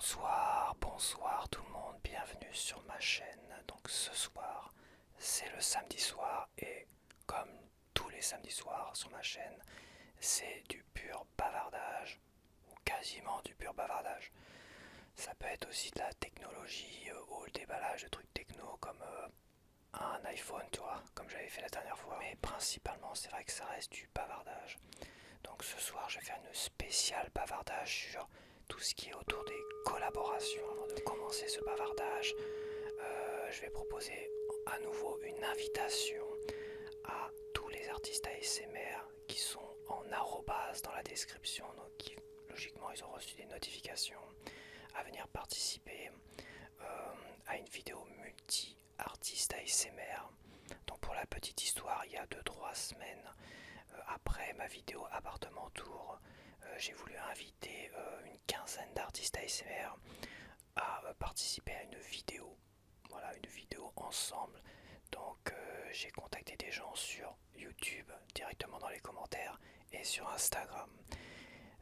Bonsoir tout le monde, bienvenue sur ma chaîne. Donc ce soir, c'est le samedi soir et comme tous les samedis soirs sur ma chaîne, c'est du pur bavardage ou quasiment du pur bavardage. Ça peut être aussi de la technologie ou le déballage de trucs techno comme un iPhone, tu vois, comme j'avais fait la dernière fois. Mais principalement, c'est vrai que ça reste du bavardage. Donc ce soir, je vais faire une spéciale bavardage sur tout ce qui est autour des collaborations. Avant de commencer ce bavardage, je vais proposer à nouveau une invitation à tous les artistes ASMR qui sont en arrobase dans la description, donc logiquement ils ont reçu des notifications, à venir participer à une vidéo multi-artistes ASMR. Donc pour la petite histoire, il y a 2-3 semaines, après ma vidéo appartement tour, j'ai voulu inviter une quinzaine d'artistes ASMR à participer à une vidéo. Voilà, une vidéo ensemble. Donc j'ai contacté des gens sur YouTube, directement dans les commentaires, et sur Instagram.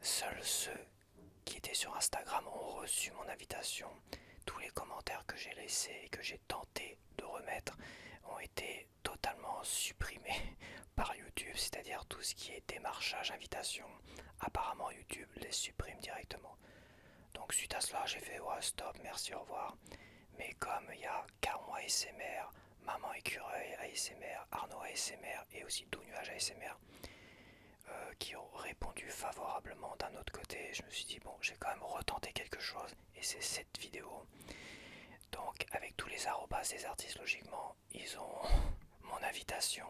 Seuls ceux qui étaient sur Instagram ont reçu mon invitation. Tous les commentaires que j'ai laissés et que j'ai tenté de remettre ont été totalement supprimés par YouTube, c'est-à-dire tout ce qui est démarchage, invitation. Apparemment YouTube les supprime directement. Donc suite à cela, j'ai fait ouais stop, merci, au revoir. Mais comme il y a Caron ASMR, Maman Écureuil ASMR, Arnaud ASMR et aussi Doux Nuage ASMR qui ont répondu favorablement d'un autre côté, je me suis dit bon, j'ai quand même retenté quelque chose et c'est cette vidéo. Donc avec tous les arrobas des artistes, logiquement, ils ont mon invitation.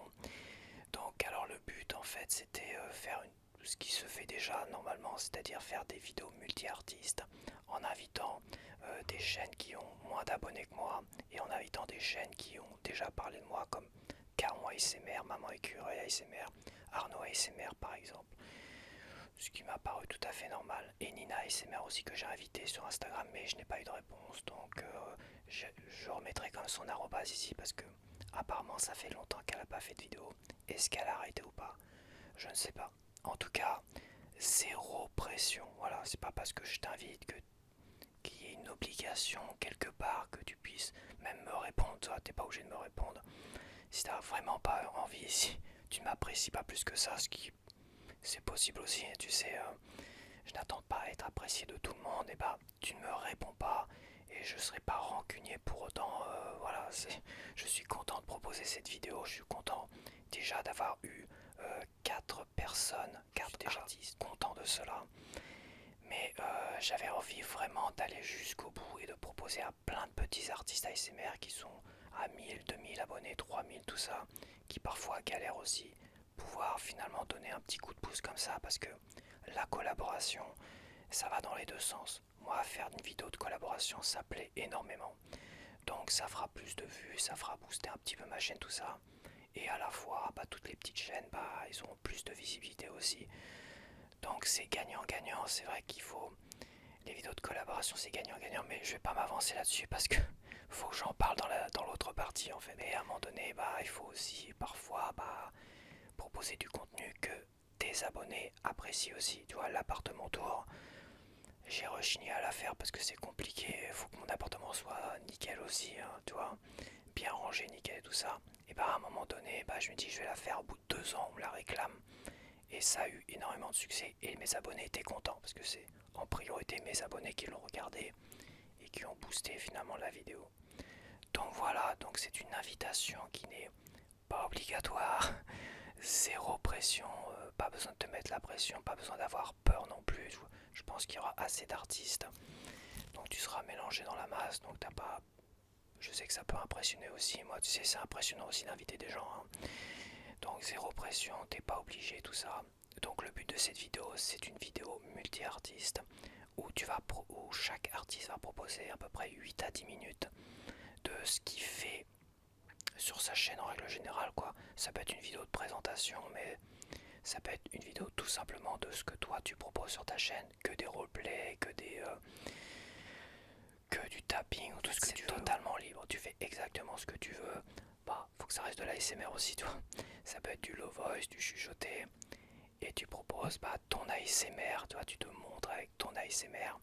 Donc alors le but en fait c'était faire ce qui se fait déjà normalement, c'est-à-dire faire des vidéos multi-artistes en invitant des chaînes qui ont moins d'abonnés que moi et en invitant des chaînes qui ont déjà parlé de moi comme Caron ASMR, Maman Écureuil ASMR, Arnaud ASMR par exemple. Ce qui m'a paru tout à fait normal. Et Nina ASMR aussi que j'ai invité sur Instagram mais je n'ai pas eu de réponse. Donc je remettrai comme son arrobase ici parce que apparemment ça fait longtemps qu'elle n'a pas fait de vidéo. Est-ce qu'elle a arrêté ou pas? Je ne sais pas. En tout cas, zéro pression. Voilà, c'est pas parce que je t'invite qu'il y ait une obligation quelque part que tu puisses même me répondre. Toi, t'es pas obligé de me répondre. Si t'as vraiment pas envie, si tu ne m'apprécies pas plus que ça, ce qui c'est possible aussi, tu sais, je n'attends pas à être apprécié de tout le monde, et bah tu ne me réponds pas et je serai pas rancunier pour autant. Voilà, je suis content de proposer cette vidéo, je suis content déjà d'avoir eu 4 personnes, 4 artistes, content de cela. Mais j'avais envie vraiment d'aller jusqu'au bout et de proposer à plein de petits artistes ASMR qui sont à 1000, 2000 abonnés, 3000, tout ça, qui parfois galèrent aussi, pouvoir finalement donner un petit coup de pouce comme ça parce que la collaboration, ça va dans les deux sens. Moi, faire une vidéo de collaboration, ça plaît énormément. Donc ça fera plus de vues, ça fera booster un petit peu ma chaîne, tout ça. Et à la fois, bah, toutes les petites chaînes, bah, ils auront plus de visibilité aussi. Donc c'est gagnant-gagnant, c'est vrai qu'il faut... Les vidéos de collaboration c'est gagnant-gagnant, mais je vais pas m'avancer là-dessus parce que faut que j'en parle dans l'autre partie en fait. Mais à un moment donné, bah, il faut aussi parfois bah, proposer du contenu que tes abonnés apprécient aussi. Tu vois, l'appartement tour, j'ai rechigné à la faire parce que c'est compliqué, il faut que mon appartement soit nickel aussi, hein, tu vois, bien rangé, nickel et tout ça. Et bah à un moment donné, bah, je me dis je vais la faire au bout de 2 ans, on me la réclame. Et ça a eu énormément de succès et mes abonnés étaient contents parce que c'est en priorité mes abonnés qui l'ont regardé et qui ont boosté finalement la vidéo. Donc voilà, donc c'est une invitation qui n'est pas obligatoire, zéro pression, pas besoin de te mettre la pression, pas besoin d'avoir peur non plus. Je pense qu'il y aura assez d'artistes, donc tu seras mélangé dans la masse, donc t'as pas... Je sais que ça peut impressionner aussi, moi tu sais c'est impressionnant aussi d'inviter des gens, hein. Donc zéro pression, t'es pas obligé, tout ça. Donc le but de cette vidéo, c'est une vidéo multi-artiste où chaque artiste va proposer à peu près 8 à 10 minutes de ce qu'il fait sur sa chaîne en règle générale, quoi. Ça peut être une vidéo de présentation, mais ça peut être une vidéo tout simplement de ce que toi tu proposes sur ta chaîne, que des roleplays, que du tapping ou tout ce que tu veux. C'est totalement libre, tu fais exactement ce que tu veux. Bah, faut que ça reste de la l'ASMR aussi, tu vois. Ça peut être du low voice, du chuchoté, et tu proposes bah, ton ASMR, tu vois, tu te montres avec ton ASMR.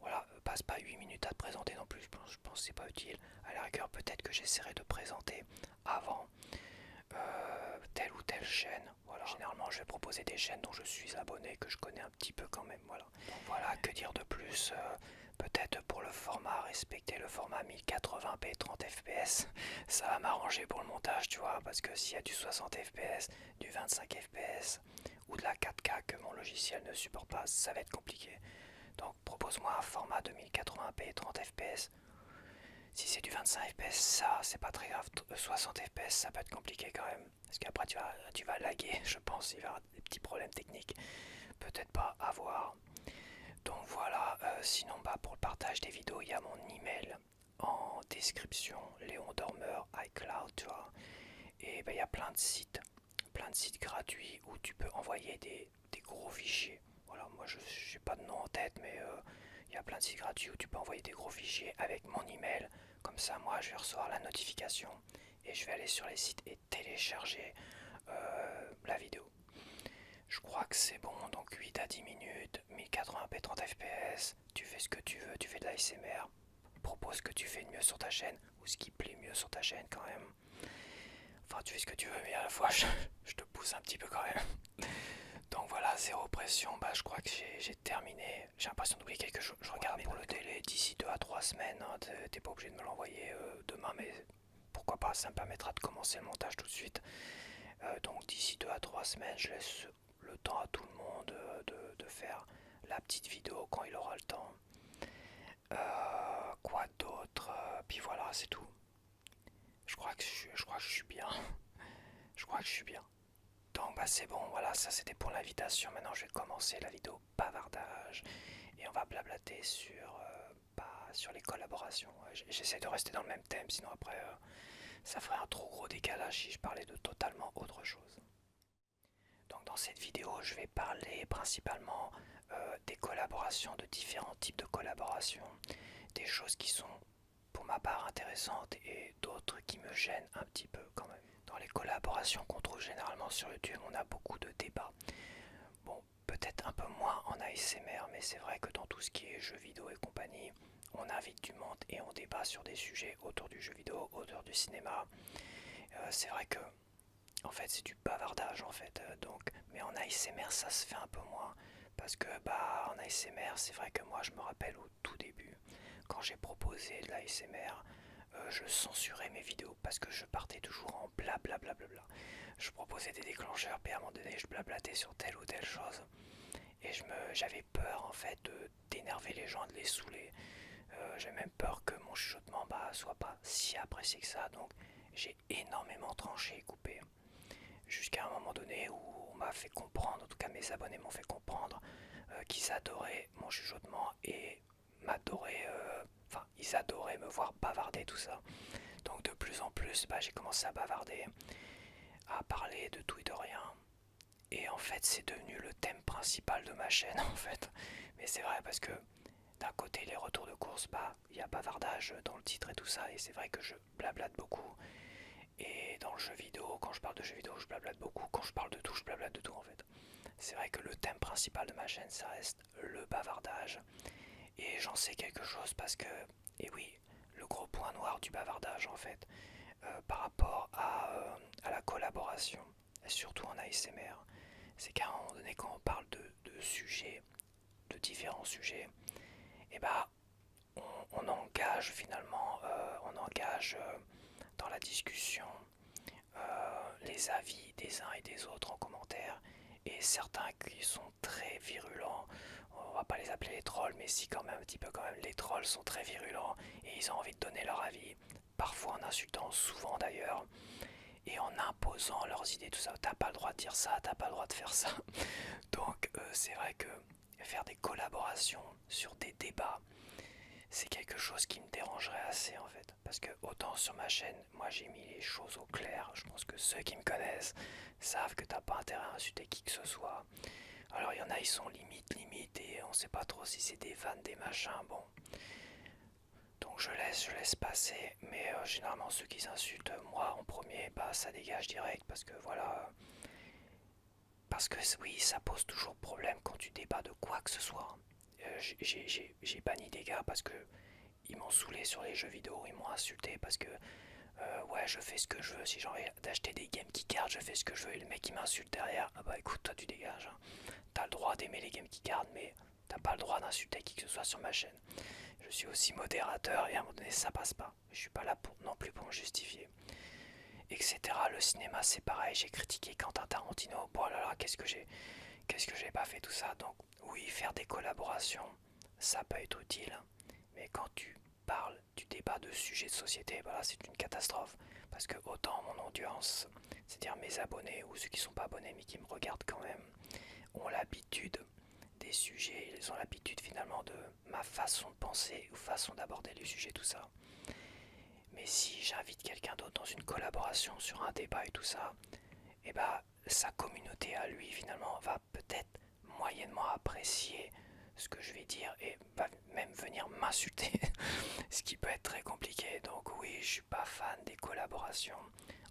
Voilà, passe pas 8 minutes à te présenter non plus, je pense que c'est pas utile. À la rigueur, peut-être que j'essaierai de présenter avant telle ou telle chaîne. Voilà. Généralement, je vais proposer des chaînes dont je suis abonné, que je connais un petit peu quand même. Voilà. Donc voilà, que dire de plus. Peut-être pour le format, respecter le format 1080p 30 fps. Ça va m'arranger pour le montage, tu vois, parce que s'il y a du 60 fps, du 25 fps ou de la 4K que mon logiciel ne supporte pas, ça va être compliqué. Donc propose-moi un format de 1080p 30 fps. Si c'est du 25 fps, ça c'est pas très grave. 60 fps, ça peut être compliqué quand même. Parce qu'après tu vas laguer, je pense. Il va y avoir des petits problèmes techniques. Peut-être pas à voir. Donc voilà, sinon bah, pour le partage des vidéos, il y a mon email en description. Léon Dormeur, iCloud, tu vois. Et bah, il y a plein de sites gratuits où tu peux envoyer des gros fichiers. Voilà, moi je n'ai pas de nom en tête, mais il y a plein de sites gratuits où tu peux envoyer des gros fichiers avec mon email. Comme ça, moi je vais recevoir la notification et je vais aller sur les sites et télécharger la vidéo. Je crois que c'est bon, donc 8 à 10 minutes, 1080p 30 fps, tu fais ce que tu veux, tu fais de l'ASMR, propose ce que tu fais de mieux sur ta chaîne, ou ce qui plaît mieux sur ta chaîne quand même. Enfin, tu fais ce que tu veux, mais à la fois, je te pousse un petit peu quand même. Donc voilà, zéro pression, bah je crois que j'ai terminé. J'ai l'impression d'oublier quelque chose. Je regarde pour le délai d'ici 2 à 3 semaines. Hein, t'es pas obligé de me l'envoyer demain, mais pourquoi pas, ça me permettra de commencer le montage tout de suite. Donc d'ici 2 à 3 semaines, je laisse le temps à tout le monde de faire la petite vidéo quand il aura le temps. Quoi d'autre? Puis voilà, c'est tout. Je crois que je suis bien. Je crois que je suis bien. Donc bah c'est bon, voilà, ça c'était pour l'invitation. Maintenant je vais commencer la vidéo bavardage et on va blablater sur les collaborations. J'essaie de rester dans le même thème, sinon après ça ferait un trop gros décalage si je parlais de totalement autre chose. Donc dans cette vidéo je vais parler principalement des collaborations, de différents types de collaborations, des choses qui sont pour ma part intéressantes et d'autres qui me gênent un petit peu quand même. Dans les collaborations qu'on trouve généralement sur YouTube, on a beaucoup de débats. Bon, peut-être un peu moins en ASMR, mais c'est vrai que dans tout ce qui est jeux vidéo et compagnie, on invite du monde et on débat sur des sujets autour du jeu vidéo, autour du cinéma. C'est vrai que, en fait, c'est du bavardage en fait. Donc, mais en ASMR, ça se fait un peu moins. Parce que, bah, en ASMR, c'est vrai que moi, je me rappelle au tout début, quand j'ai proposé de l'ASMR, je censurais mes vidéos parce que je partais toujours en blablabla. Je proposais des déclencheurs, puis à un moment donné, je blablatais sur telle ou telle chose. Et j'avais peur en fait d'énerver les gens, de les saouler. J'ai même peur que mon chuchotement bah, soit pas si apprécié que ça. Donc j'ai énormément tranché et coupé. Jusqu'à un moment donné où on m'a fait comprendre, en tout cas mes abonnés m'ont fait comprendre qu'ils adoraient mon chuchotement et m'adoraient, enfin ils adoraient me voir bavarder tout ça. Donc de plus en plus, bah, j'ai commencé à bavarder, à parler de tout et de rien. Et en fait, c'est devenu le thème principal de ma chaîne en fait. Mais c'est vrai parce que d'un côté, les retours de course, bah, il y a bavardage dans le titre et tout ça. Et c'est vrai que je blablate beaucoup. Et dans le jeu vidéo, quand je parle de jeux vidéo, je blablate beaucoup. Quand je parle de tout, je blablate de tout en fait. C'est vrai que le thème principal de ma chaîne, ça reste le bavardage. Et j'en sais quelque chose parce que, et oui, le gros point noir du bavardage en fait, par rapport à la collaboration, et surtout en ASMR, c'est qu'à un moment donné, quand on parle de sujets, de différents sujets, et bah, on engage finalement, on engage dans la discussion les avis des uns et des autres en commentaire, et certains qui sont très virulents, on va pas les appeler les trolls, mais si quand même un petit peu quand même, les trolls sont très virulents et ils ont envie de donner leur avis, parfois en insultant, souvent d'ailleurs, et en imposant leurs idées, tout ça. T'as pas le droit de dire ça, t'as pas le droit de faire ça. Donc c'est vrai que faire des collaborations sur des débats, c'est quelque chose qui me dérangerait assez en fait. Parce que autant sur ma chaîne, moi j'ai mis les choses au clair. Je pense que ceux qui me connaissent savent que t'as pas intérêt à insulter qui que ce soit. Alors il y en a, ils sont limite, et on sait pas trop si c'est des vannes, des machins, bon. Donc je laisse passer, mais généralement ceux qui s'insultent, moi en premier, bah ça dégage direct parce que voilà. Parce que oui, ça pose toujours problème quand tu débats de quoi que ce soit. J'ai banni des gars parce que ils m'ont saoulé sur les jeux vidéo, ils m'ont insulté parce que ouais, je fais ce que je veux. Si j'ai envie d'acheter des Game Keycards, je fais ce que je veux. Et le mec il m'insulte derrière. Ah bah écoute, toi tu dégages, hein. T'as le droit d'aimer les Game Keycards, mais t'as pas le droit d'insulter qui que ce soit sur ma chaîne. Je suis aussi modérateur et à un moment donné ça passe pas. Je suis pas là pour, non plus pour me justifier, etc. Le cinéma c'est pareil. J'ai critiqué Quentin Tarantino. Bon là là, qu'est-ce que j'ai pas fait tout ça. Donc oui, faire des collaborations, ça peut être utile, mais quand tu parles du débat de sujets de société, voilà, c'est une catastrophe. Parce que autant mon audience, c'est-à-dire mes abonnés ou ceux qui sont pas abonnés mais qui me regardent quand même, ont l'habitude des sujets, ils ont l'habitude finalement de ma façon de penser ou façon d'aborder les sujets, tout ça. Mais si j'invite quelqu'un d'autre dans une collaboration sur un débat et tout ça, et bah sa communauté à lui finalement va peut-être moyennement apprécier ce que je vais dire et va même venir m'insulter, ce qui peut être très compliqué. Donc oui, je suis pas fan des collaborations,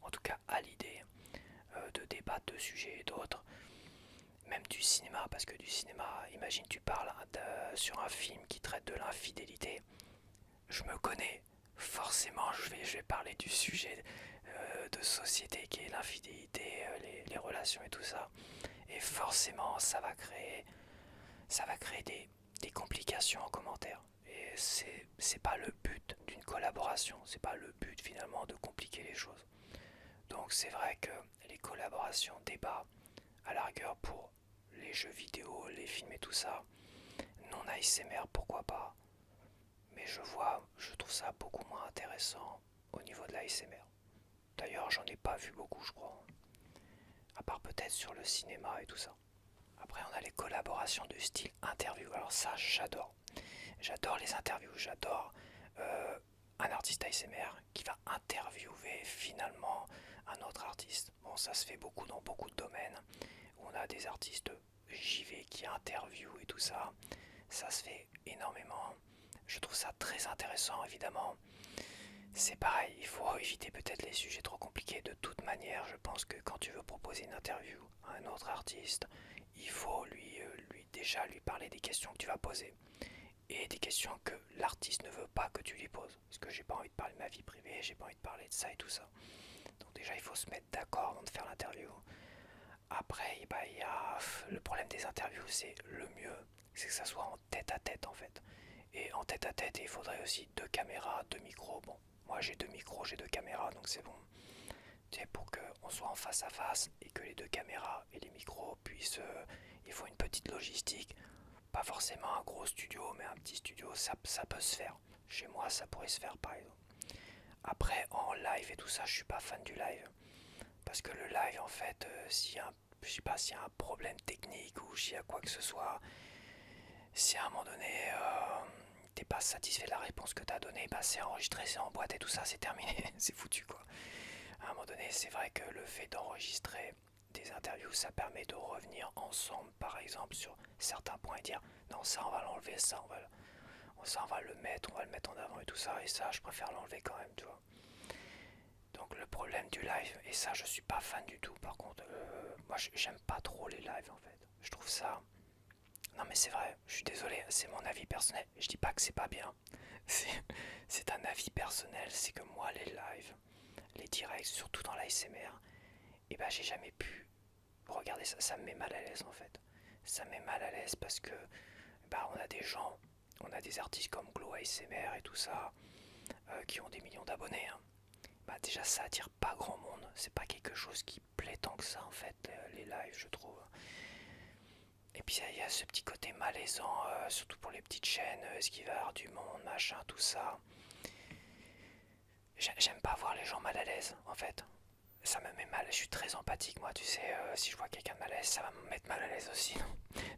en tout cas à l'idée de débattre de sujets et d'autres, même du cinéma, parce que du cinéma, imagine tu parles sur un film qui traite de l'infidélité, je me connais, forcément je vais parler du sujet de société qui est l'infidélité, les relations et tout ça. Et forcément ça va créer des complications en commentaire. Et c'est pas le but d'une collaboration, c'est pas le but finalement de compliquer les choses. Donc c'est vrai que les collaborations, débats, à la rigueur pour les jeux vidéo, les films et tout ça, non ASMR pourquoi pas, mais je trouve ça beaucoup moins intéressant au niveau de l'ASMR. D'ailleurs, j'en ai pas vu beaucoup, je crois. À part peut-être sur le cinéma et tout ça. Après, on a les collaborations du style interview. Alors ça, j'adore. J'adore les interviews. J'adore un artiste ASMR qui va interviewer finalement un autre artiste. Bon, ça se fait beaucoup dans beaucoup de domaines. Où on a des artistes JV qui interviewent et tout ça. Ça se fait énormément. Je trouve ça très intéressant, évidemment. C'est pareil, il faut éviter peut-être les sujets trop compliqués. De toute manière, je pense que quand tu veux proposer une interview à un autre artiste, il faut déjà lui parler des questions que tu vas poser et des questions que l'artiste ne veut pas que tu lui poses. Parce que j'ai pas envie de parler de ma vie privée, j'ai pas envie de parler de ça et tout ça. Donc déjà, il faut se mettre d'accord avant de faire l'interview. Après, bah, il y a le problème des interviews, c'est le mieux, c'est que ça soit en tête à tête en fait. Et en tête à tête, il faudrait aussi deux caméras, deux micros. Bon, moi j'ai deux micros, j'ai deux caméras, donc c'est bon. C'est pour qu'on soit en face à face et que les deux caméras et les micros puissent. Il faut une petite logistique. Pas forcément un gros studio, mais un petit studio, ça peut se faire. Chez moi, ça pourrait se faire par exemple. Après, en live et tout ça, je suis pas fan du live. Parce que le live, en fait, je sais pas, s'il y a un problème technique ou s'il y a quoi que ce soit, si à un moment donné t'es pas satisfait de la réponse que t'as donnée, bah c'est enregistré, c'est en boîte et tout ça, c'est terminé, c'est foutu quoi. À un moment donné, c'est vrai que le fait d'enregistrer des interviews, ça permet de revenir ensemble, par exemple, sur certains points et dire non, ça on va l'enlever, ça on va le mettre, on va le mettre en avant et tout ça, et ça je préfère l'enlever quand même, tu vois. Donc le problème du live, et ça je suis pas fan du tout par contre, moi j'aime pas trop les lives en fait. Je trouve ça. Non mais c'est vrai, je suis désolé, c'est mon avis personnel. Je dis pas que c'est pas bien. C'est un avis personnel, c'est que moi les lives, les directs, surtout dans l'ASMR, et ben j'ai jamais pu regarder ça, ça me met mal à l'aise en fait. Ça me met mal à l'aise parce que bah on a des gens, on a des artistes comme Glow ASMR et tout ça, qui ont des millions d'abonnés, hein. Bah déjà ça attire pas grand monde, c'est pas quelque chose qui plaît tant que ça en fait, les lives je trouve. Et puis il y a ce petit côté malaisant, surtout pour les petites chaînes, est-ce qu'il va y avoir du monde, machin, tout ça. J'aime pas voir les gens mal à l'aise, en fait. Ça me met mal, je suis très empathique, moi, tu sais, si je vois quelqu'un de mal à l'aise, ça va me mettre mal à l'aise aussi.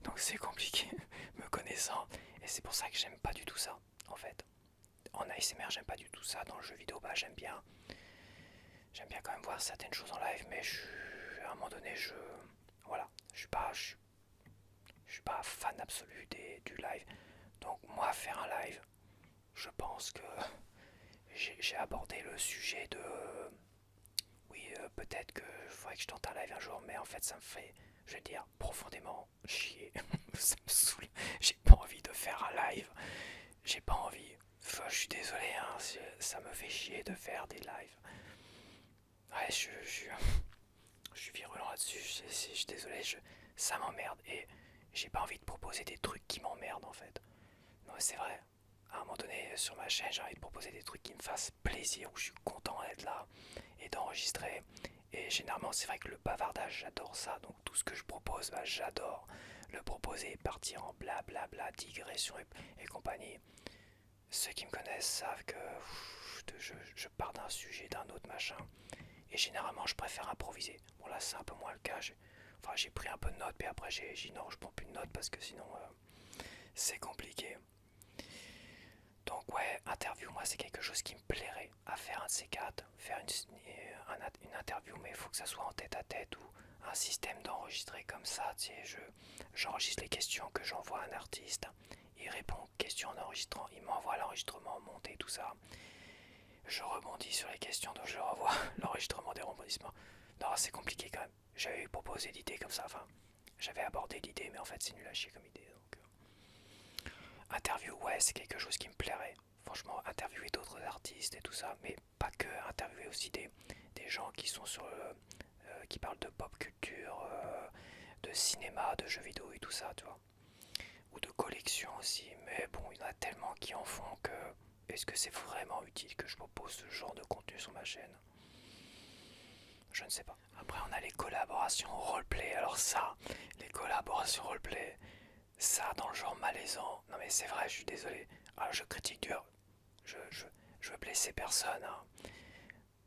Donc c'est compliqué, me connaissant. Et c'est pour ça que j'aime pas du tout ça, en fait. En ASMR, j'aime pas du tout ça. Dans le jeu vidéo, bah j'aime bien. J'aime bien quand même voir certaines choses en live, mais à un moment donné, voilà, je suis pas fan absolu du live. Donc moi, faire un live, je pense que j'ai abordé le sujet de... Oui, peut-être que faudrait que je tente un live un jour, mais en fait ça me fait, je vais dire, profondément chier. Ça me saoule. J'ai pas envie de faire ça m'emmerde et j'ai pas envie de proposer des trucs qui m'emmerdent en fait. Non mais c'est vrai, à un moment donné sur ma chaîne j'ai envie de proposer des trucs qui me fassent plaisir, où je suis content d'être là et d'enregistrer. Et généralement c'est vrai que le bavardage j'adore ça, donc tout ce que je propose bah, j'adore le proposer, partir en blablabla, digression et compagnie. Ceux qui me connaissent savent que je pars d'un sujet, d'un autre machin. Et généralement, je préfère improviser. Bon, là, c'est un peu moins le cas. J'ai pris un peu de notes, puis après, j'ai dit non, je prends plus de notes parce que sinon, c'est compliqué. Donc, ouais, interview, moi, c'est quelque chose qui me plairait à faire un de ces quatre. Faire une interview, mais il faut que ça soit en tête à tête ou un système d'enregistrer comme ça. Tu sais, j'enregistre les questions que j'envoie à un artiste. Il répond aux questions en enregistrant. Il m'envoie l'enregistrement monté, tout ça. Je rebondis sur les questions, donc je revois l'enregistrement des rebondissements. Non, c'est compliqué quand même. J'avais proposé l'idée comme ça, enfin, j'avais abordé l'idée, mais en fait, c'est nul à chier comme idée. Donc, interview, ouais, c'est quelque chose qui me plairait. Franchement, interviewer d'autres artistes et tout ça, mais pas que, interviewer aussi des gens qui sont qui parlent de pop culture, de cinéma, de jeux vidéo et tout ça, tu vois. Ou de collection aussi, mais bon, il y en a tellement qui en font que est-ce que c'est vraiment utile que je propose ce genre de contenu sur ma chaîne? Je ne sais pas. Après, on a les collaborations roleplay. Alors ça, les collaborations roleplay, ça dans le genre malaisant. Non mais c'est vrai, je suis désolé. Alors, je critique dur. Je, je, je veux blesser personne. Hein.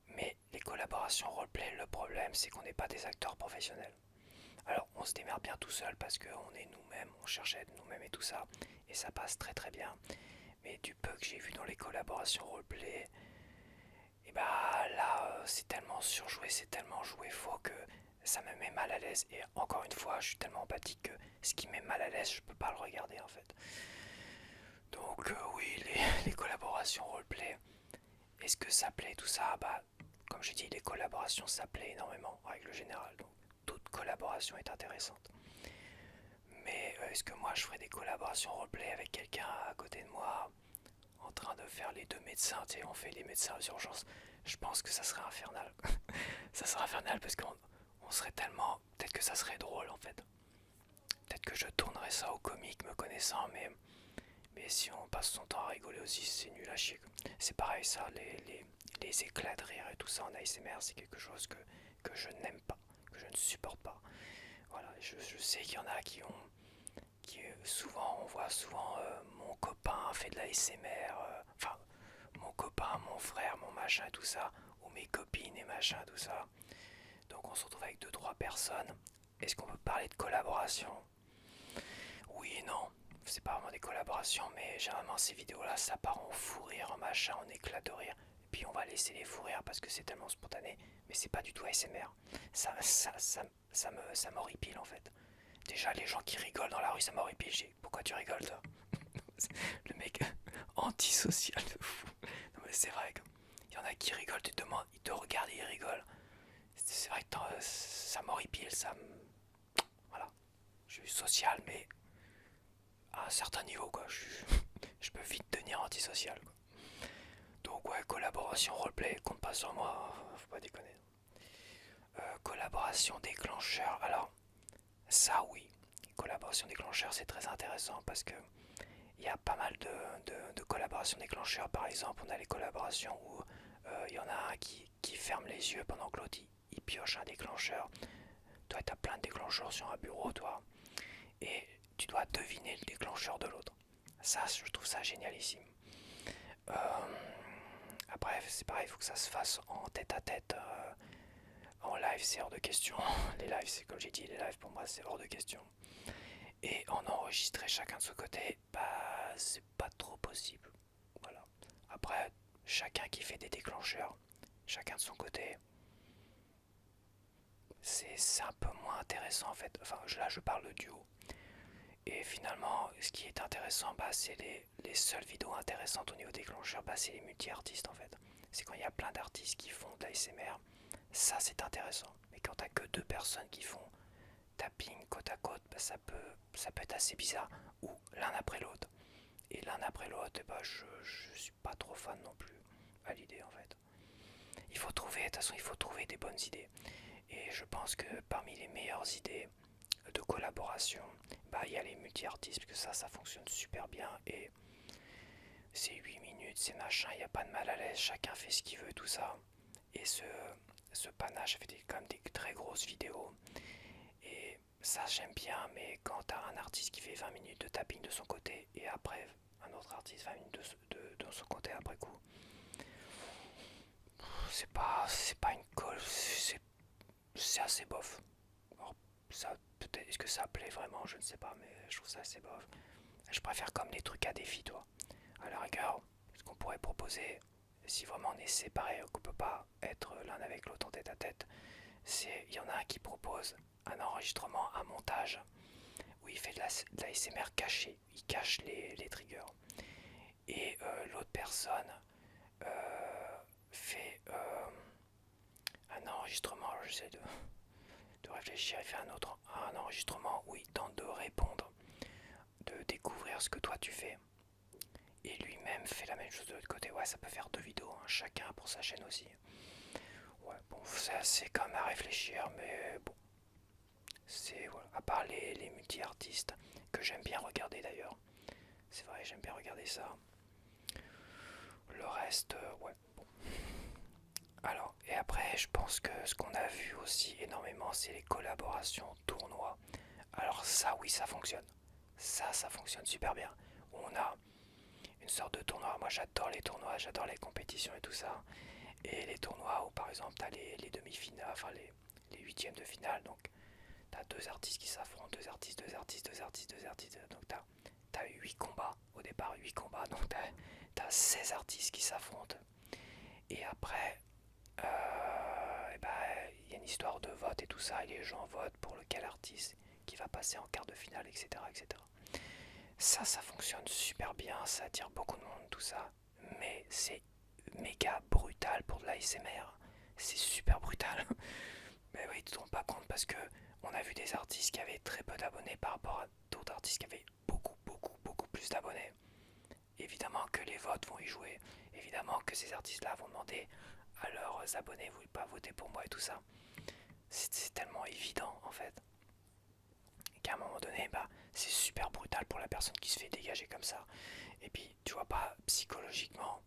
Mais les collaborations roleplay, le problème, c'est qu'on n'est pas des acteurs professionnels. Alors, on se démerde bien tout seul parce qu'on est nous-mêmes, on cherche à être nous-mêmes et tout ça. Et ça passe très très bien. Mais du peu que j'ai vu dans les collaborations roleplay, et bah là, c'est tellement surjoué, c'est tellement joué faux que ça me met mal à l'aise. Et encore une fois, je suis tellement empathique que ce qui me met mal à l'aise, je peux pas le regarder en fait. Donc oui, les collaborations roleplay, est-ce que ça plaît tout ça? Bah, comme j'ai dit, les collaborations ça plaît énormément en règle générale. Donc toute collaboration est intéressante. Mais est-ce que moi je ferais des collaborations roleplay avec quelqu'un à côté de moi en train de faire les deux médecins, tu sais, on fait les médecins aux urgences. Je pense que ça serait infernal. Ça serait infernal parce qu'on serait tellement. Peut-être que ça serait drôle en fait. Peut-être que je tournerais ça au comique me connaissant, mais si on passe son temps à rigoler aussi, c'est nul à chier. C'est pareil, ça, les éclats de rire et tout ça en ASMR, c'est quelque chose que je n'aime pas, que je ne supporte pas. Voilà, je sais qu'il y en a qui ont. Souvent, on voit souvent mon copain fait de la ASMR, enfin, mon copain, mon frère, mon machin, tout ça, ou mes copines et machin, tout ça. Donc on se retrouve avec deux trois personnes. Est-ce qu'on peut parler de collaboration? Oui et non. C'est pas vraiment des collaborations, mais généralement ces vidéos-là, ça part en fou rire, en machin, en éclat de rire. Et puis on va laisser les fous rires parce que c'est tellement spontané, mais c'est pas du tout ASMR. Ça m'horripile en fait. Déjà, les gens qui rigolent dans la rue, ça m'horripile. Pourquoi tu rigoles, toi? Le mec antisocial de fou. Non, mais c'est vrai, il y en a qui rigolent, tu te demandes, ils te regardent et ils rigolent. C'est vrai que ça m'horripile, voilà. Je suis social, mais à un certain niveau, quoi. Je peux vite devenir antisocial, quoi. Donc, ouais, collaboration roleplay, compte pas sur moi, faut pas déconner. Collaboration déclencheur, alors, ça oui. Collaboration déclencheur, c'est très intéressant parce que il y a pas mal de collaborations déclencheurs. Par exemple, on a les collaborations où il y en a un qui ferme les yeux pendant que l'autre il pioche un déclencheur. Toi, tu as plein de déclencheurs sur un bureau, toi, et tu dois deviner le déclencheur de l'autre. Ça, je trouve ça génialissime. Euh, Après, c'est pareil, il faut que ça se fasse en tête à tête. En live, c'est hors de question. Les lives, c'est comme j'ai dit, les lives pour moi, c'est hors de question. Et en enregistrer chacun de son côté, bah, c'est pas trop possible. Voilà. Après, chacun qui fait des déclencheurs, chacun de son côté, c'est un peu moins intéressant en fait. Enfin, là, je parle de duo. Et finalement, ce qui est intéressant, bah, c'est les seules vidéos intéressantes au niveau déclencheur, bah, c'est les multi-artistes en fait. C'est quand il y a plein d'artistes qui font de l'ASMR, ça c'est intéressant. Mais quand t'as que deux personnes qui font tapping côte à côte, bah, ça peut être assez bizarre. Ou l'un après l'autre. Et l'un après l'autre, bah, je suis pas trop fan non plus à l'idée en fait. Il faut trouver, de toute façon, il faut trouver des bonnes idées. Et je pense que parmi les meilleures idées, de collaboration, bah il y a les multi-artistes, parce que ça fonctionne super bien, et c'est 8 minutes, c'est machin, il n'y a pas de mal à l'aise, chacun fait ce qu'il veut, tout ça. Et ce panache fait quand même des très grosses vidéos. Et ça j'aime bien, mais quand t'as un artiste qui fait 20 minutes de tapping de son côté, et après un autre artiste 20 minutes de son côté après coup, c'est pas une colle, c'est assez bof. Alors, ça, peut-être, est-ce que ça plaît vraiment, je ne sais pas, mais je trouve ça assez bof. Je préfère comme les trucs à défi, toi. À la rigueur, ce qu'on pourrait proposer, si vraiment on est séparés, qu'on peut pas être l'un avec l'autre en tête à tête, c'est, il y en a un qui propose un enregistrement, un montage, où il fait de la SMR cachée, il cache les triggers. Et l'autre personne fait un enregistrement, alors j'essaie de réfléchir, il fait un enregistrement où il tente de répondre, de découvrir ce que toi tu fais. Et lui-même fait la même chose de l'autre côté. Ouais, ça peut faire 2 vidéos, hein, chacun pour sa chaîne aussi. Ouais, bon, c'est assez quand même à réfléchir, mais bon, c'est voilà. À part les multi-artistes, que j'aime bien regarder d'ailleurs. C'est vrai, j'aime bien regarder ça. Le reste, ouais, bon. Alors, et après, je pense que ce qu'on a vu aussi énormément, c'est les collaborations tournois. Alors ça, oui, ça fonctionne. Ça fonctionne super bien. On a une sorte de tournoi. Moi, j'adore les tournois, j'adore les compétitions et tout ça. Et les tournois où, par exemple, t'as les demi-finales, enfin les huitièmes de finale. Donc, t'as 2 artistes qui s'affrontent, 2 artistes, 2 artistes, 2 artistes, 2 artistes. Donc, t'as 8 combats. Au départ, 8 combats. Donc, t'as 16 artistes qui s'affrontent. Et après, et ben, il y a une histoire de vote et tout ça. Et les gens votent pour lequel artiste qui va passer en quart de finale, etc., etc. Ça fonctionne super bien, ça attire beaucoup de monde, tout ça. Mais c'est méga brutal pour de l'ASMR. C'est super brutal. Mais oui, tu te rends pas compte parce que on a vu des artistes qui avaient très peu d'abonnés par rapport à d'autres artistes qui avaient beaucoup, beaucoup, beaucoup plus d'abonnés. Évidemment que les votes vont y jouer. Évidemment que ces artistes-là vont demander à leurs abonnés, vous ne voulez pas voter pour moi et tout ça. C'est tellement évident en fait. Qu'à un moment donné, bah, c'est super brutal pour la personne qui se fait dégager comme ça. Et puis, tu vois pas, psychologiquement,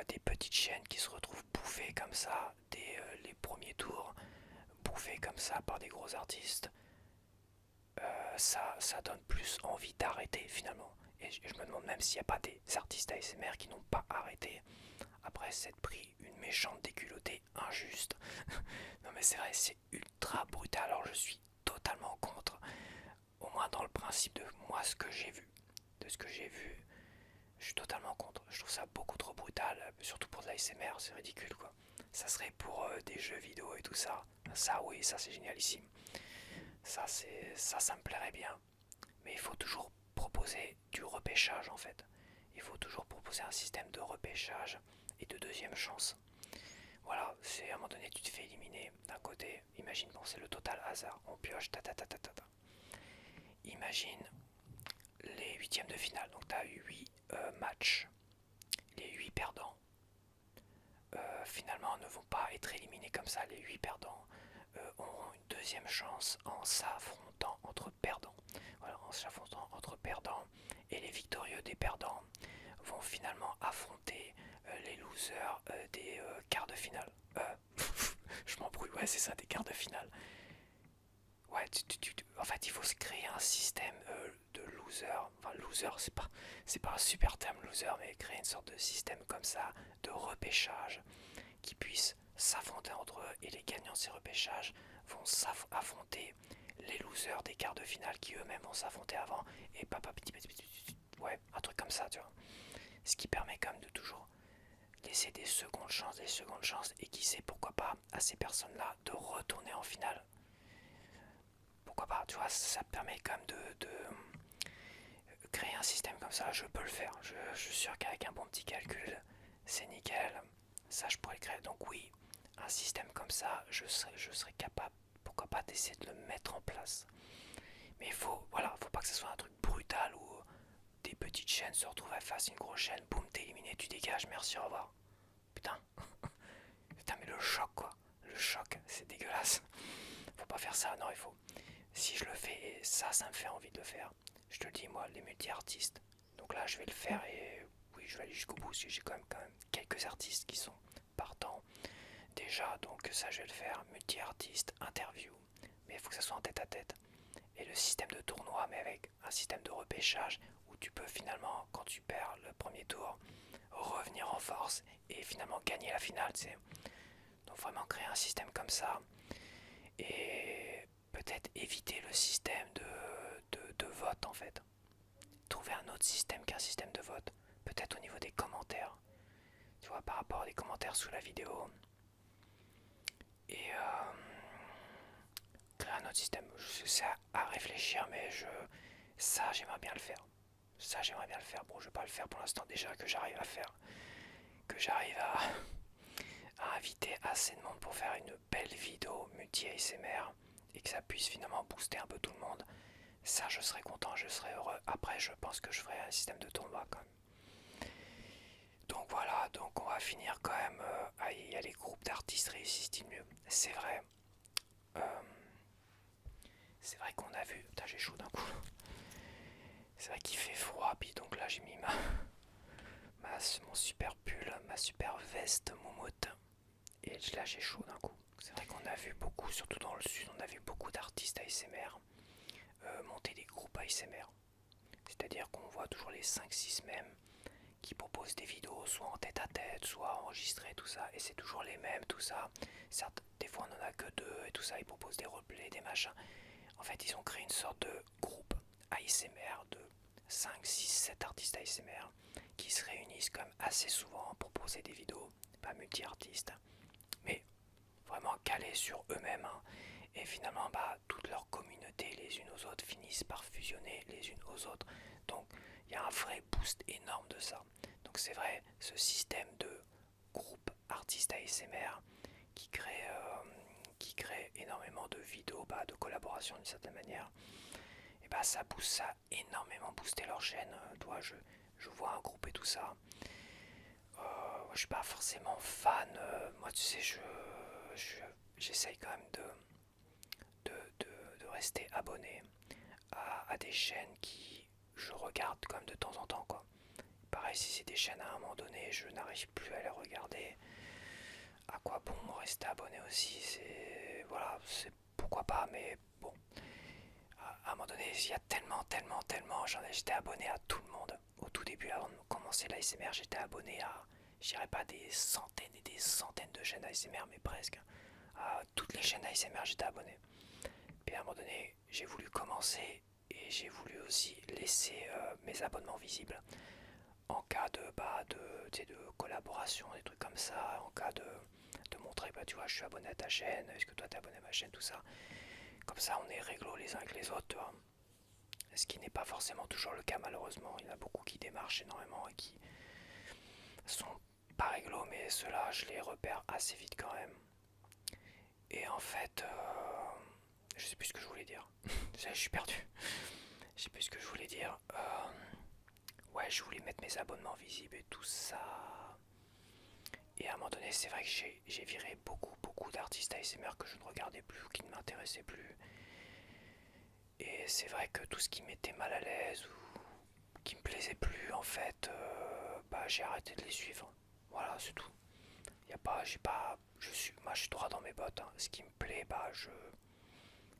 des petites chaînes qui se retrouvent bouffées comme ça, les premiers tours, bouffées comme ça par des gros artistes, ça donne plus envie d'arrêter finalement. Et je me demande même s'il n'y a pas des artistes ASMR qui n'ont pas arrêté après s'être pris une méchante déculottée injuste. Non mais c'est vrai, c'est ultra brutal. Alors je suis totalement contre, au moins dans le principe de moi ce que j'ai vu. De ce que j'ai vu, je suis totalement contre. Je trouve ça beaucoup trop brutal, surtout pour de l'ASMR, c'est ridicule quoi. Ça serait pour des jeux vidéo et tout ça. Ça oui, ça c'est génialissime. Ça me plairait bien. Mais il faut toujours proposer du repêchage en fait. Il faut toujours proposer un système de repêchage et de deuxième chance. Voilà, c'est à un moment donné tu te fais éliminer d'un côté. Imagine, bon c'est le total hasard. On pioche, ta ta ta ta ta ta. Imagine les huitièmes de finale. Donc tu as eu 8 matchs. Les 8 perdants finalement ne vont pas être éliminés comme ça. Les 8 perdants auront une deuxième chance en s'affrontant entre perdants. Voilà, en s'affrontant entre perdants. Et les victorieux des perdants vont finalement affronter les losers des quarts de finale. Je m'embrouille, ouais, c'est ça, des quarts de finale. Ouais, en fait, il faut se créer un système de loser. Enfin, loser, c'est pas un super terme loser, mais créer une sorte de système comme ça, de repêchage, qui puisse s'affronter entre eux, et les gagnants de ces repêchages vont affronter les losers des quarts de finale qui eux-mêmes vont s'affronter avant, et ouais, un truc comme ça, tu vois. Ce qui permet quand même de toujours laisser des secondes chances, et qui sait pourquoi pas à ces personnes-là de retourner en finale. Pourquoi pas, tu vois, ça permet quand même de créer un système comme ça, je peux le faire. Je suis sûr qu'avec un bon petit calcul, c'est nickel. Ça, je pourrais le créer. Donc oui, un système comme ça, je serais capable, pourquoi pas, d'essayer de le mettre en place. Mais voilà, faut pas que ce soit un truc brutal où des petites chaînes se retrouvent face à une grosse chaîne, boum, t'es éliminé, tu dégages, merci, au revoir. Putain, putain, mais le choc quoi, le choc, c'est dégueulasse. Faut pas faire ça, non, il faut. Si si je le fais, et ça me fait envie de le faire. Je te le dis, moi, les multi-artistes. Donc là, je vais le faire et oui, je vais aller jusqu'au bout, parce que j'ai quand même quelques artistes qui sont partants déjà, donc ça, je vais le faire. Multi-artiste, interview, mais il faut que ça soit en tête à tête. Et le système de tournoi, mais avec un système de repêchage où tu peux finalement, quand tu perds le premier tour, revenir en force et finalement gagner la finale, tu sais. Donc vraiment créer un système comme ça et peut-être éviter le système de vote en fait. Trouver un autre système qu'un système de vote. Peut-être au niveau des commentaires. Tu vois, par rapport à des commentaires sous la vidéo. Et créer un autre système. C'est à réfléchir, mais ça j'aimerais bien le faire. Ça j'aimerais bien le faire. Bon, je vais pas le faire pour l'instant déjà que j'arrive à faire. Que j'arrive à inviter assez de monde pour faire une belle vidéo multi-ASMR et que ça puisse finalement booster un peu tout le monde. Ça, je serais content, je serais heureux. Après, je pense que je ferai un système de tournoi quand même. Donc voilà, donc on va finir quand même. Il y a les groupes d'artistes réussissent-ils mieux? C'est vrai. Euh, c'est vrai qu'on a vu. Putain, j'ai chaud d'un coup. C'est vrai qu'il fait froid, puis donc là j'ai mis mon super pull, ma super veste moumoute. Et là j'ai chaud d'un coup. C'est vrai qu'on a vu beaucoup, surtout dans le sud, on a vu beaucoup d'artistes ASMR monter des groupes ASMR. C'est-à-dire qu'on voit toujours les 5-6 mêmes qui proposent des vidéos soit en tête à tête, soit enregistrées, tout ça. Et c'est toujours les mêmes, tout ça. Certes, des fois on en a que deux et tout ça. Ils proposent des replays, des machins. En fait, ils ont créé une sorte de groupe ASMR de 5, 6, 7 artistes ASMR qui se réunissent comme assez souvent pour proposer des vidéos, pas multi-artistes, mais vraiment calés sur eux-mêmes. Hein. Et finalement, toutes leurs communautés, les unes aux autres, finissent par fusionner les unes aux autres. Donc, il y a un vrai boost énorme de ça. Donc, c'est vrai, ce système de groupe artistes ASMR qui crée énormément de vidéos, de collaboration d'une certaine manière, et ça booste, ça a énormément boosté leur chaîne. Toi, je vois un groupe et tout ça. Je suis pas forcément fan. Moi, tu sais, j'essaye quand même de rester abonné à des chaînes qui je regarde quand même de temps en temps, quoi. Pareil, si c'est des chaînes à un moment donné, je n'arrive plus à les regarder. À quoi bon rester abonné aussi? C'est voilà, c'est pourquoi pas, mais bon. À un moment donné, il y a tellement, j'étais abonné à tout le monde. Au tout début, avant de commencer l'ASMR, j'étais abonné à, je dirais pas des centaines et des centaines de chaînes ASMR, mais presque. À toutes les chaînes ASMR, j'étais abonné. Puis à un moment donné, j'ai voulu commencer et j'ai voulu aussi laisser mes abonnements visibles en cas de collaboration, des trucs comme ça, en cas de montrer, tu vois, je suis abonné à ta chaîne, est-ce que toi t'es abonné à ma chaîne, tout ça. Comme ça, on est réglo les uns avec les autres, tu vois. Ce qui n'est pas forcément toujours le cas, malheureusement. Il y en a beaucoup qui démarchent énormément et qui sont pas réglo, mais ceux-là, je les repère assez vite quand même. Et en fait, je sais plus ce que je voulais dire. Je suis perdu. Je sais plus ce que je voulais dire. Ouais, je voulais mettre mes abonnements visibles et tout ça. Et à un moment donné, c'est vrai que j'ai viré beaucoup d'artistes ASMR que je ne regardais plus ou qui ne m'intéressaient plus. Et c'est vrai que tout ce qui m'était mal à l'aise ou qui me plaisait plus, en fait, j'ai arrêté de les suivre. Voilà, c'est tout. Y a pas, j'ai pas, moi je suis droit dans mes bottes. Hein. Ce qui me plaît,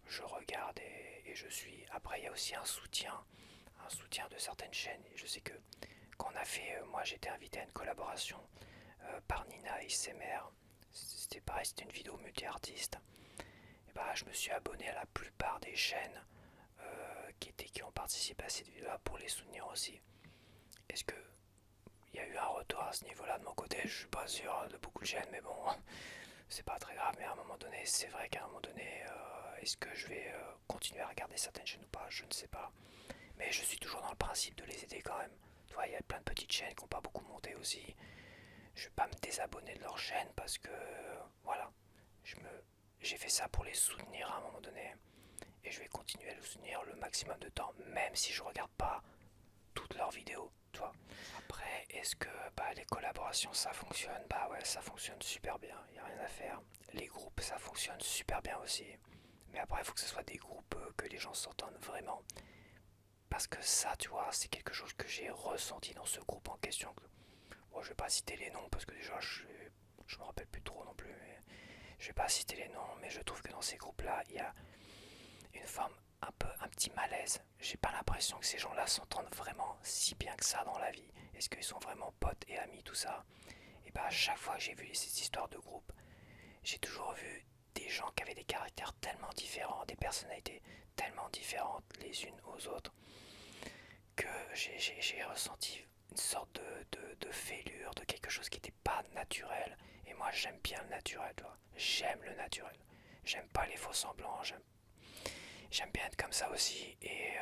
je regarde et je suis. Après, il y a aussi un soutien de certaines chaînes. Et je sais que quand on a fait, moi j'étais invité à une collaboration par Nina ASMR. C'était pareil, c'était une vidéo multi-artiste. Et je me suis abonné à la plupart des chaînes qui ont participé à cette vidéo-là pour les soutenir aussi. Est-ce que il y a eu un retour à ce niveau-là de mon côté? Je suis pas sûr de beaucoup de chaînes, mais bon, c'est pas très grave. Mais à un moment donné, c'est vrai qu'à un moment donné, est-ce que je vais continuer à regarder certaines chaînes ou pas? Je ne sais pas. Mais je suis toujours dans le principe de les aider quand même. Tu vois, il y a plein de petites chaînes qui n'ont pas beaucoup monté aussi. Je vais pas me désabonner de leur chaîne parce que voilà, j'ai fait ça pour les soutenir à un moment donné et je vais continuer à les soutenir le maximum de temps, même si je regarde pas toutes leurs vidéos, tu vois. Après, est-ce que les collaborations ça fonctionne? Ouais, ça fonctionne super bien, il n'y a rien à faire. Les groupes ça fonctionne super bien aussi, Mais après, il faut que ce soit des groupes que les gens s'entendent vraiment. Parce que ça, tu vois, c'est quelque chose que j'ai ressenti dans ce groupe en question. Bon, je vais pas citer les noms parce que déjà, je me rappelle plus trop non plus. Mais je vais pas citer les noms, mais je trouve que dans ces groupes-là, il y a une forme un petit malaise. J'ai pas l'impression que ces gens-là s'entendent vraiment si bien que ça dans la vie. Est-ce qu'ils sont vraiment potes et amis, tout ça? Et bah, à chaque fois que j'ai vu ces histoires de groupe, j'ai toujours vu des gens qui avaient des caractères tellement différents, des personnalités tellement différentes les unes aux autres, que j'ai ressenti une sorte de fêlure, de quelque chose qui n'était pas naturel. Et moi, j'aime bien le naturel, toi. J'aime le naturel. J'aime pas les faux semblants. J'aime bien être comme ça aussi. Et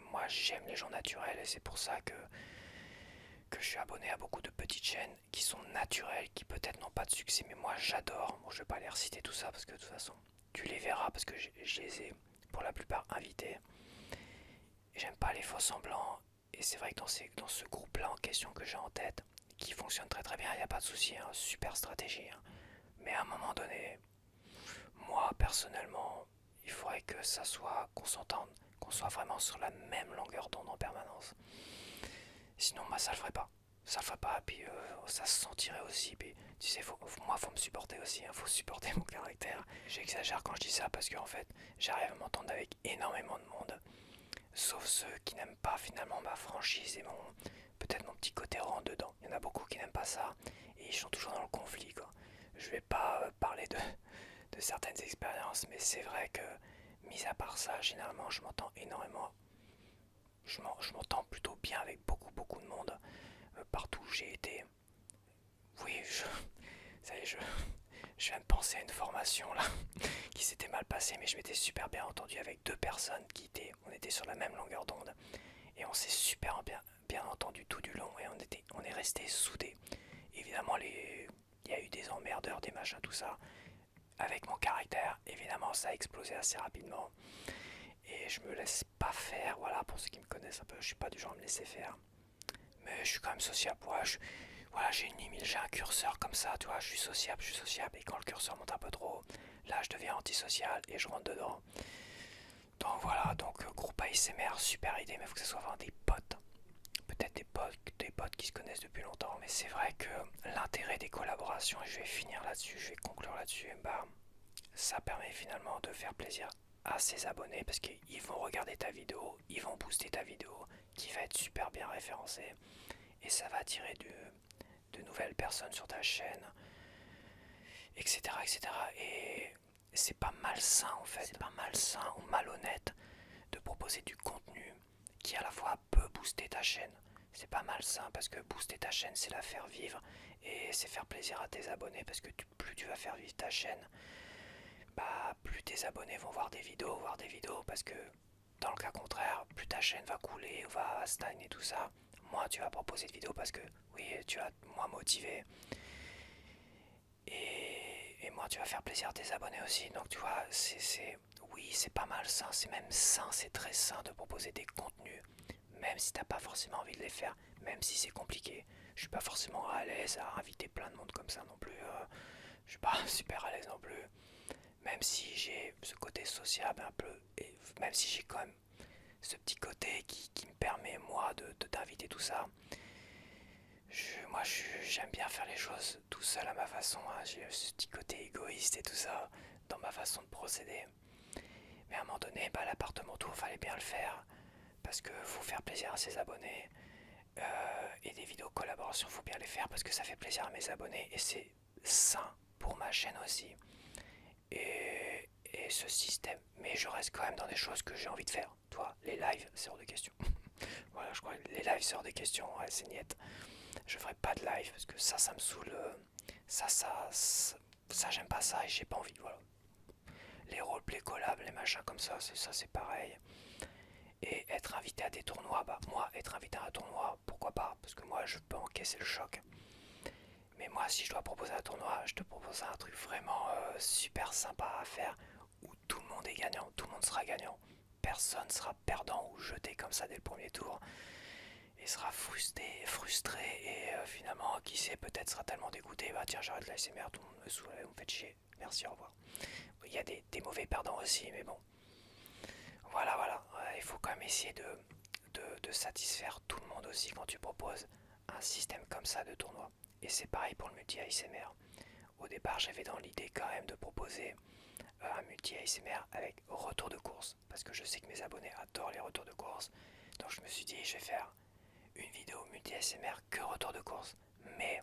moi, j'aime les gens naturels. Et c'est pour ça que je suis abonné à beaucoup de petites chaînes qui sont naturelles, qui peut-être n'ont pas de succès, mais moi j'adore. Bon, je vais pas les reciter tout ça parce que de toute façon, tu les verras parce que je les ai pour la plupart invités. J'aime pas les faux semblants. Et c'est vrai que dans ce groupe-là en question que j'ai en tête, qui fonctionne très très bien, il n'y a pas de souci, hein, super stratégie. Hein. Mais à un moment donné, moi personnellement, il faudrait que ça soit, qu'on s'entende, qu'on soit vraiment sur la même longueur d'onde en permanence. Sinon, moi, ça le ferait pas. Ça le ferait pas, puis ça se sentirait aussi. Puis, tu sais, moi, faut me supporter aussi, hein, faut supporter mon caractère. J'exagère quand je dis ça parce qu'en fait, j'arrive à m'entendre avec énormément de monde. Sauf ceux qui n'aiment pas finalement ma franchise et peut-être mon petit côté rang dedans. Il y en a beaucoup qui n'aiment pas ça et ils sont toujours dans le conflit, quoi. Je vais pas parler de certaines expériences, mais c'est vrai que, mis à part ça, généralement, je m'entends énormément. Je m'entends plutôt bien avec beaucoup de monde partout où j'ai été. Oui, ça y est, je viens de penser à une formation là qui s'était mal passée, mais je m'étais super bien entendu avec deux personnes on était sur la même longueur d'onde et on s'est super bien entendu tout du long et on est resté soudés. Évidemment, il y a eu des emmerdeurs, des machins, tout ça. Avec mon caractère, évidemment, ça a explosé assez rapidement. Et je me laisse pas faire, voilà, pour ceux qui me connaissent un peu, je suis pas du genre à me laisser faire. Mais je suis quand même sociable, ouais, voilà, j'ai une limite, j'ai un curseur comme ça, tu vois, je suis sociable, et quand le curseur monte un peu trop, là je deviens antisocial et je rentre dedans. Donc voilà, donc groupe ASMR, super idée, mais il faut que ce soit vraiment des potes. Peut-être des potes qui se connaissent depuis longtemps, mais c'est vrai que l'intérêt des collaborations, et je vais finir là-dessus, je vais conclure là-dessus, bah ça permet finalement de faire plaisir à ses abonnés parce qu'ils vont regarder ta vidéo, ils vont booster ta vidéo qui va être super bien référencée et ça va attirer de nouvelles personnes sur ta chaîne, etc. etc. Et c'est pas malsain en fait, c'est pas malsain ou malhonnête de proposer du contenu qui à la fois peut booster ta chaîne. C'est pas malsain parce que booster ta chaîne c'est la faire vivre et c'est faire plaisir à tes abonnés parce que plus tu vas faire vivre ta chaîne, bah plus tes abonnés vont voir des vidéos parce que dans le cas contraire, plus ta chaîne va couler, va stagner tout ça, moins tu vas proposer de vidéos parce que oui, tu vas moins motiver et moins tu vas faire plaisir à tes abonnés aussi. Donc tu vois, oui, c'est pas mal sain, c'est même sain, c'est très sain de proposer des contenus, même si t'as pas forcément envie de les faire, même si c'est compliqué. Je suis pas forcément à l'aise à inviter plein de monde comme ça non plus. Je suis pas super à l'aise non plus. Même si j'ai ce côté sociable un peu, et même si j'ai quand même ce petit côté qui me permet moi de t'inviter tout ça, j'aime bien faire les choses tout seul à ma façon, hein. J'ai ce petit côté égoïste et tout ça dans ma façon de procéder. Mais à un moment donné, bah, l'appartement tour, fallait bien le faire parce que faut faire plaisir à ses abonnés. Et des vidéos collaboration, faut bien les faire parce que ça fait plaisir à mes abonnés et c'est sain pour ma chaîne aussi. Et ce système, mais je reste quand même dans des choses que j'ai envie de faire. Toi, les lives, c'est hors de question. Voilà, je crois que les lives, c'est hors de question, ouais, c'est niette. Je ferai pas de live parce que ça me saoule. Ça, j'aime pas ça et j'ai pas envie, voilà. Les roleplay collabs, les machins comme ça, c'est pareil. Et être invité à des tournois, bah moi, être invité à un tournoi, pourquoi pas? Parce que moi, je peux encaisser le choc. Mais moi, si je dois proposer un tournoi, je te propose un truc vraiment super sympa à faire où tout le monde est gagnant, tout le monde sera gagnant. Personne sera perdant ou jeté comme ça dès le premier tour et sera frustré et finalement, qui sait, peut-être sera tellement dégoûté, bah tiens, j'arrête la SMR, tout le monde me saoule, vous me faites chier. merci, au revoir. Il y a des mauvais perdants aussi, mais bon. Voilà, voilà. Il faut quand même essayer de satisfaire tout le monde aussi quand tu proposes un système comme ça de tournoi. Et c'est pareil pour le multi-ASMR. Au départ, j'avais dans l'idée quand même de proposer un multi-ASMR avec retour de course. Parce que je sais que mes abonnés adorent les retours de course. Donc je me suis dit, je vais faire une vidéo multi-ASMR que retour de course. Mais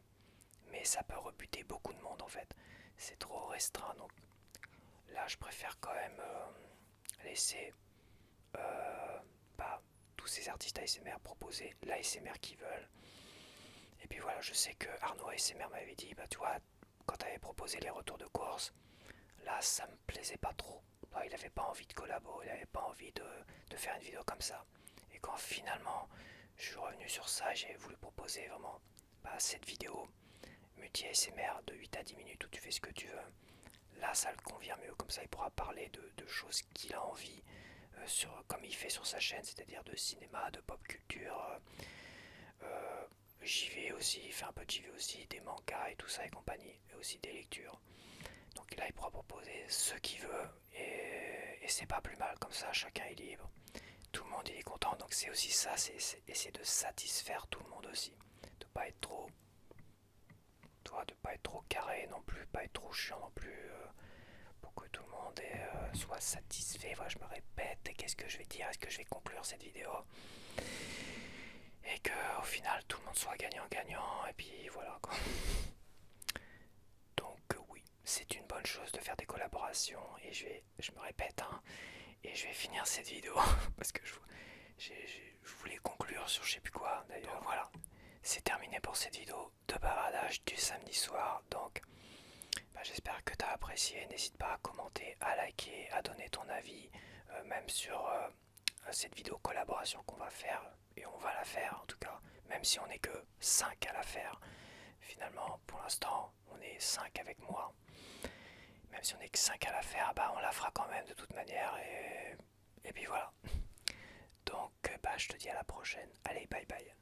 ça peut rebuter beaucoup de monde en fait. C'est trop restreint. Donc là, je préfère quand même laisser bah, tous ces artistes ASMR proposer l'ASMR qu'ils veulent. Et puis voilà, je sais que Arnaud ASMR m'avait dit, bah tu vois, quand tu avais proposé les retours de course, là ça me plaisait pas trop. Il n'avait pas envie de collabo, il n'avait pas envie de faire une vidéo comme ça. Et quand finalement je suis revenu sur ça, j'ai voulu proposer vraiment cette vidéo multi-ASMR de 8 à 10 minutes où tu fais ce que tu veux. Là ça le convient mieux, comme ça il pourra parler de choses qu'il a envie, comme il fait sur sa chaîne, c'est-à-dire de cinéma, de pop culture, JV aussi, il fait un peu de JV aussi, des mangas et tout ça et compagnie, et aussi des lectures. Donc là il pourra proposer ce qu'il veut et c'est pas plus mal, comme ça chacun est libre, tout le monde il est content. Donc c'est aussi ça, c'est essayer de satisfaire tout le monde aussi, de pas être trop, de pas être trop carré non plus, pas être trop chiant non plus, pour que tout le monde soit satisfait. Voilà, je me répète, qu'est-ce que je vais dire, est-ce que je vais conclure cette vidéo et que au final tout le monde soit gagnant-gagnant, et puis voilà quoi. Donc oui, c'est une bonne chose de faire des collaborations, et je me répète, hein, et je vais finir cette vidéo parce que je voulais conclure sur je sais plus quoi d'ailleurs. Donc voilà, c'est terminé pour cette vidéo de bavardage du samedi soir. Donc j'espère que tu as apprécié. N'hésite pas à commenter, à liker, à donner ton avis, même sur cette vidéo collaboration qu'on va faire. Et on va la faire en tout cas, même si on n'est que 5 à la faire. Finalement, pour l'instant, on est 5 avec moi. Même si on n'est que 5 à la faire, on la fera quand même de toute manière. Et puis voilà. Donc je te dis à la prochaine. Allez, bye bye.